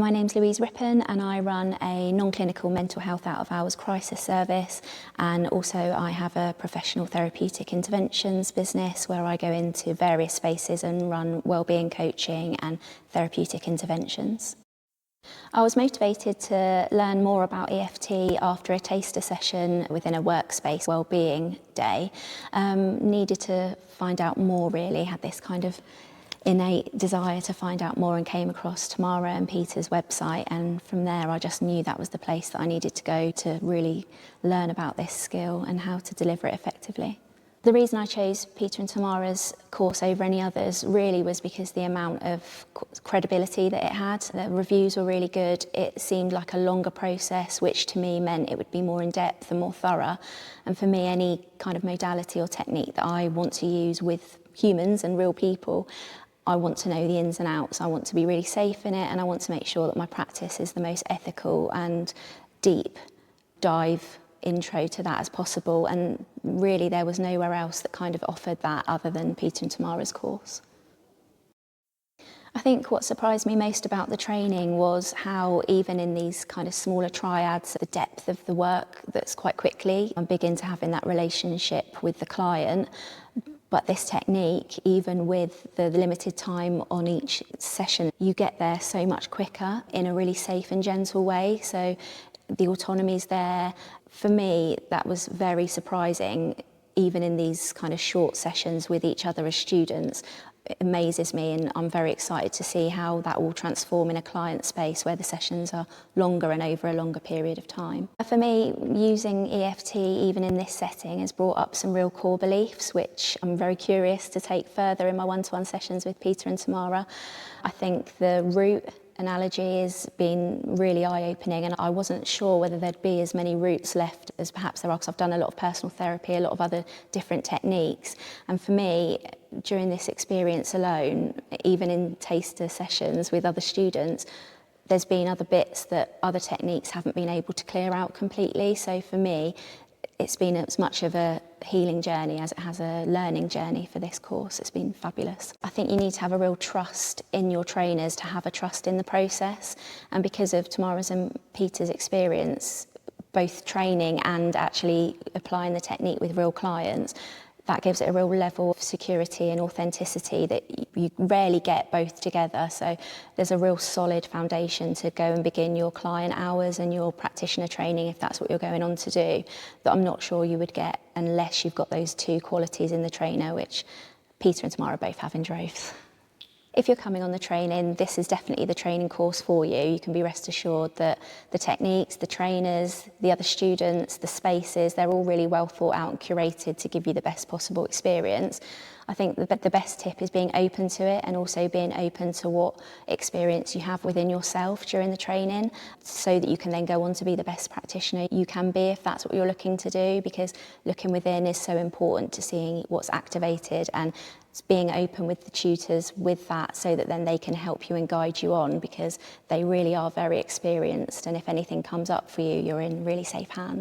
My name's Louise Rippon and I run a non-clinical mental health out-of-hours crisis service, and also I have a professional therapeutic interventions business where I go into various spaces and run wellbeing coaching and therapeutic interventions. I was motivated to learn more about EFT after a taster session within a workspace wellbeing day. Needed to find out more really, had this kind of innate desire to find out more and came across Tamara and Peter's website, and from there I just knew that was the place that I needed to go to really learn about this skill and how to deliver it effectively. The reason I chose Peter and Tamara's course over any others really was because the amount of credibility that it had. The reviews were really good. It seemed like a longer process, which to me meant it would be more in depth and more thorough. And for me, any kind of modality or technique that I want to use with humans and real people, I want to know the ins and outs. I want to be really safe in it, and I want to make sure that my practice is the most ethical and deep dive intro to that as possible. And really there was nowhere else that kind of offered that other than Peter and Tamara's course. I think what surprised me most about the training was how even in these kind of smaller triads, the depth of the work that's quite quickly. I'm big into having that relationship with the client. But this technique, even with the limited time on each session, you get there so much quicker in a really safe and gentle way. So the autonomy's there. For me, that was very surprising, even in these kind of short sessions with each other as students. It amazes me, and I'm very excited to see how that will transform in a client space where the sessions are longer and over a longer period of time. For me, using EFT even in this setting has brought up some real core beliefs which I'm very curious to take further in my one-to-one sessions with Peter and Tamara. I think the root analogy has been really eye-opening, and I wasn't sure whether there'd be as many roots left as perhaps there are, because I've done a lot of personal therapy, a lot of other different techniques. And for me, during this experience alone, even in taster sessions with other students, there's been other bits that other techniques haven't been able to clear out completely. So for me, it's been as much of a healing journey as it has a learning journey for this course. It's been fabulous. I think you need to have a real trust in your trainers to have a trust in the process. And because of Tamara's and Peter's experience, both training and actually applying the technique with real clients, that gives it a real level of security and authenticity that you rarely get both together. So there's a real solid foundation to go and begin your client hours and your practitioner training, if that's what you're going on to do, that I'm not sure you would get unless you've got those two qualities in the trainer, which Peter and Tamara both have in droves. If you're coming on the training, this is definitely the training course for you. You can be rest assured that the techniques, the trainers, the other students, the spaces, they're all really well thought out and curated to give you the best possible experience. I think the best tip is being open to it, and also being open to what experience you have within yourself during the training, so that you can then go on to be the best practitioner you can be if that's what you're looking to do, because looking within is so important to seeing what's activated, and being open with the tutors with that, so that then they can help you and guide you on, because they really are very experienced, and if anything comes up for you, you're in really safe hands.